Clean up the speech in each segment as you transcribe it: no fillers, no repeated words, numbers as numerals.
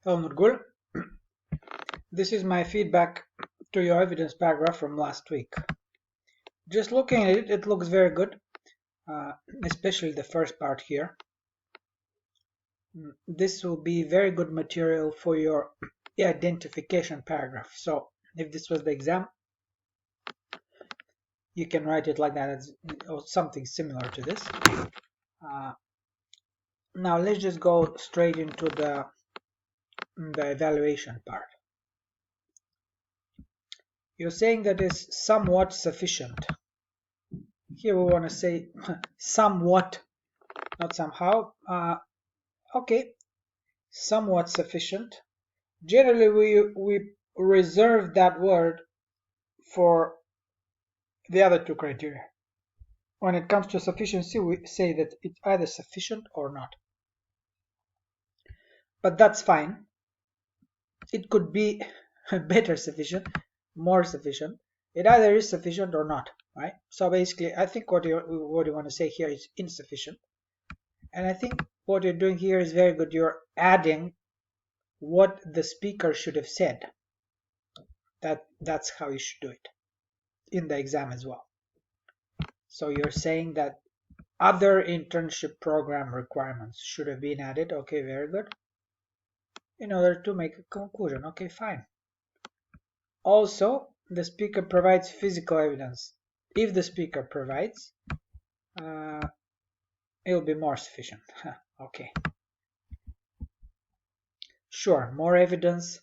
Helmut Gul. This is my feedback to your evidence paragraph from last week. Just looking at it, it looks very good, especially the first part here. This will be very good material for your identification paragraph. So if this was the exam, you can write it like that or something similar to this. Now let's just go straight into the evaluation part. You're saying that is somewhat sufficient. Here we want to say somewhat, not somehow. Okay, somewhat sufficient. Generally, we reserve that word for the other two criteria. When it comes to sufficiency, we say that it's either sufficient or not. But that's fine. It could be better sufficient, more sufficient. It either is sufficient or not, right? So basically, I think what you want to say here is insufficient. And I think what you're doing here is very good. You're adding what the speaker should have said. That's how you should do it in the exam as well. So you're saying that other internship program requirements should have been added. Okay, very good. In order to make a conclusion. Okay, fine. Also, the speaker provides physical evidence. If the speaker provides, it will be more sufficient. Okay. Sure, more evidence.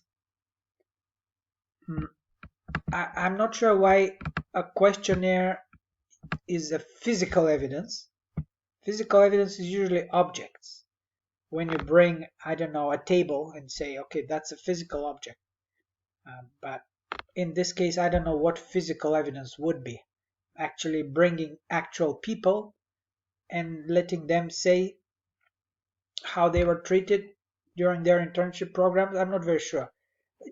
I'm not sure why a questionnaire is a physical evidence. Physical evidence is usually objects. When you bring, I don't know, a table and say, okay, that's a physical object. But in this case, I don't know what physical evidence would be. Actually bringing actual people and letting them say how they were treated during their internship programs. I'm not very sure.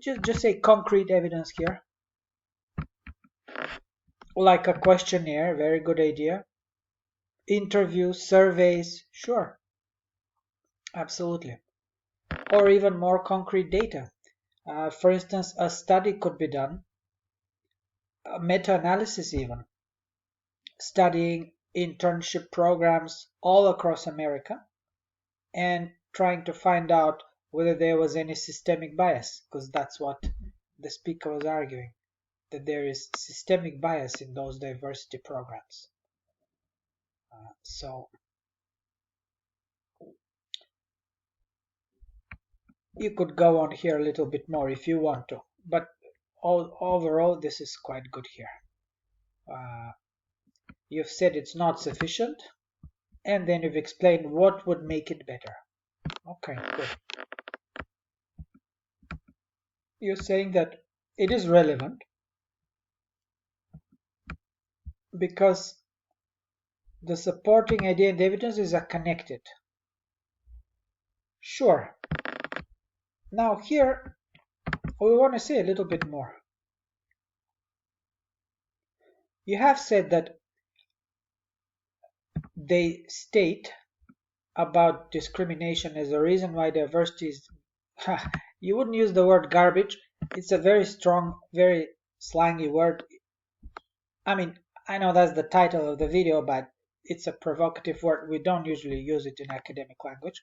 Just say concrete evidence here. Like a questionnaire, very good idea. Interviews, surveys, sure. Absolutely. Or even more concrete data. For instance, a study could be done, a meta-analysis even, studying internship programs all across America and trying to find out whether there was any systemic bias, because that's what the speaker was arguing, that there is systemic bias in those diversity programs. So you could go on here a little bit more if you want to, but overall this is quite good here. You've said it's not sufficient, and then you've explained what would make it better. Okay, good. You're saying that it is relevant because the supporting idea and evidence is connected. Sure. Now here we want to say a little bit more. You have said that they state about discrimination as a reason why diversity is you wouldn't use the word garbage. It's a very strong, very slangy word. I mean, I know that's the title of the video, but it's a provocative word. We don't usually use it in academic language.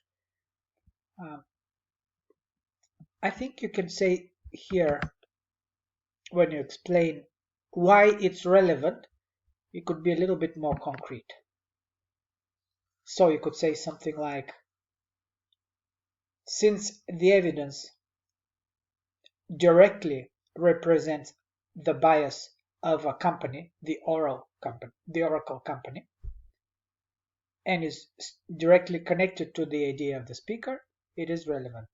I think you can say here, when you explain why it's relevant, you could be a little bit more concrete. So you could say something like, since the evidence directly represents the bias of a company, the Oracle company, and is directly connected to the idea of the speaker, it is relevant.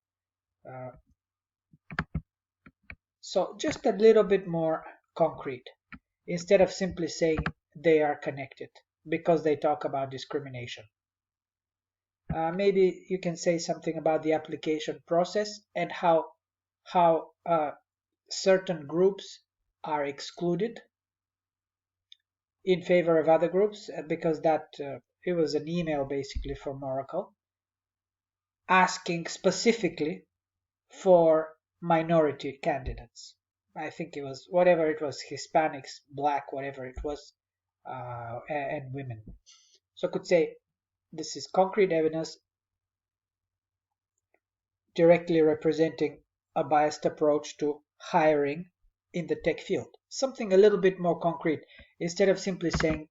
So just a little bit more concrete, instead of simply saying they are connected because they talk about discrimination. Maybe you can say something about the application process and how certain groups are excluded in favor of other groups, because that it was an email basically from Oracle asking specifically for minority candidates. I think it was whatever it was, Hispanics, black, whatever it was, and women. So I could say this is concrete evidence directly representing a biased approach to hiring in the tech field. Something a little bit more concrete instead of simply saying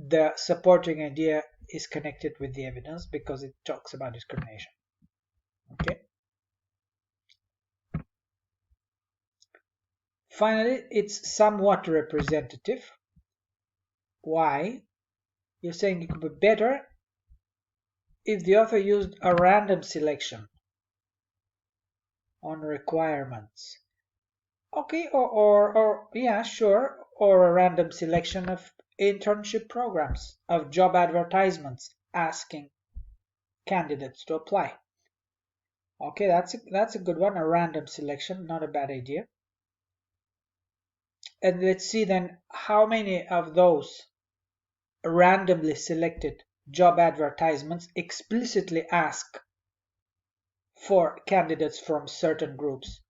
the supporting idea is connected with the evidence because it talks about discrimination. Okay. Finally, it's somewhat representative. Why? You're saying it could be better if the author used a random selection on requirements. Okay, or yeah, sure, or a random selection of internship programs, of job advertisements asking candidates to apply. Okay, that's a good one, a random selection, not a bad idea. And let's see then how many of those randomly selected job advertisements explicitly ask for candidates from certain groups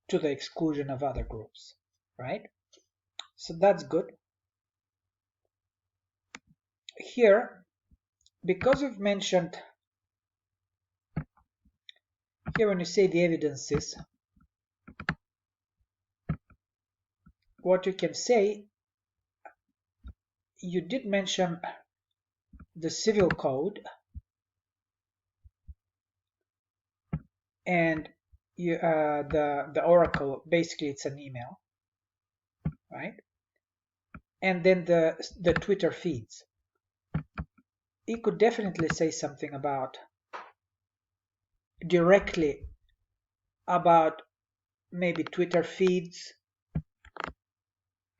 to the exclusion of other groups, right? So that's good. Here, because we've mentioned here when you say the evidences, what you can say, you did mention the civil code and the oracle, basically it's an email, right? And then the Twitter feeds. You could definitely say something about directly about maybe Twitter feeds.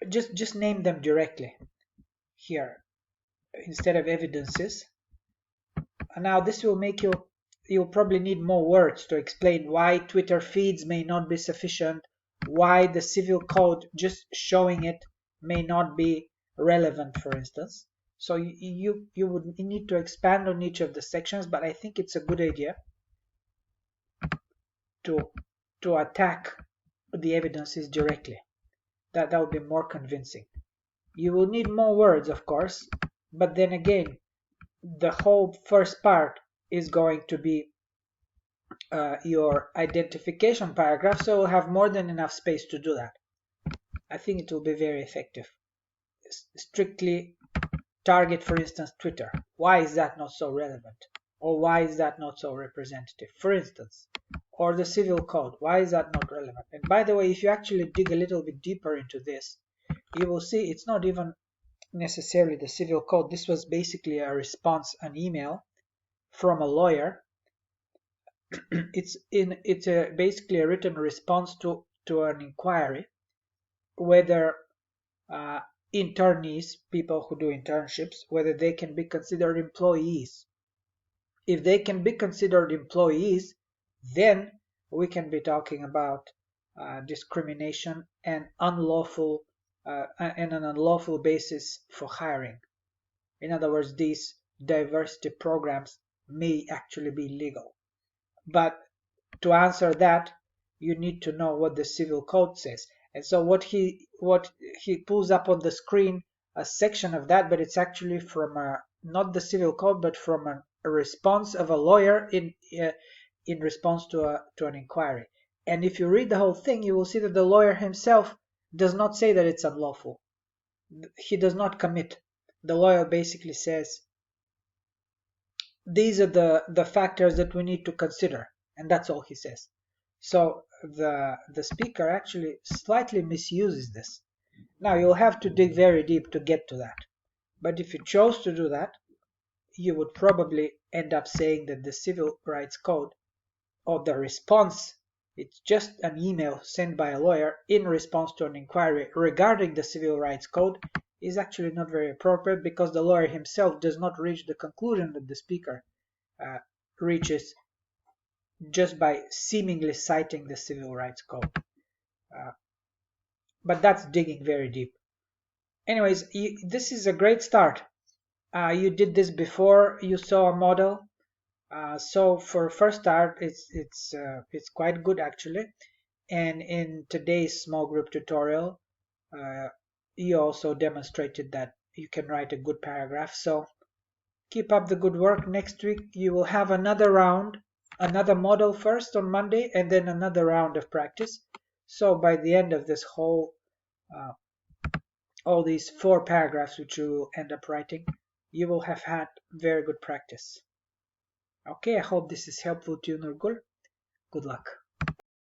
Just name them directly here instead of evidences. And now this will make you'll probably need more words to explain why Twitter feeds may not be sufficient, why the civil code just showing it may not be relevant, for instance. So you would need to expand on each of the sections, but I think it's a good idea to attack the evidences directly. That would be more convincing. You will need more words, of course, but then again, the whole first part is going to be your identification paragraph, so we'll have more than enough space to do that. I think it will be very effective. Strictly target, for instance, Twitter. Why is that not so relevant? Or why is that not so representative, for instance? Or the civil code, why is that not relevant? And by the way, if you actually dig a little bit deeper into this, you will see it's not even necessarily the civil code. This was basically a response, an email from a lawyer. It's basically a written response to an inquiry whether internees, people who do internships, whether they can be considered employees. If they can be considered employees, then we can be talking about discrimination and unlawful and an unlawful basis for hiring. In other words, these diversity programs may actually be legal. But to answer that, you need to know what the civil code says. And so what he pulls up on the screen a section of that, but it's actually from not the civil code, but from a response of a lawyer in response to an inquiry. And if you read the whole thing, you will see that the lawyer himself does not say that it's unlawful. He does not commit. The lawyer basically says, these are the factors that we need to consider, and that's all he says. So the speaker actually slightly misuses this. Now you'll have to dig very deep to get to that. But if you chose to do that, you would probably end up saying that the Civil Rights Code, or the response, it's just an email sent by a lawyer in response to an inquiry regarding the Civil Rights Code, is actually not very appropriate because the lawyer himself does not reach the conclusion that the speaker reaches just by seemingly citing the Civil Rights Code. But that's digging very deep. Anyways, this is a great start. You did this before you saw a model. So for first start, it's quite good actually. And in today's small group tutorial, uh, you also demonstrated that you can write a good paragraph. So keep up the good work. Next week you will have another round, another model first on Monday, and then another round of practice. So by the end of this whole uh, all these 4 paragraphs which you will end up writing, you will have had very good practice. Okay, I hope this is helpful to you, Nurgul. Good luck.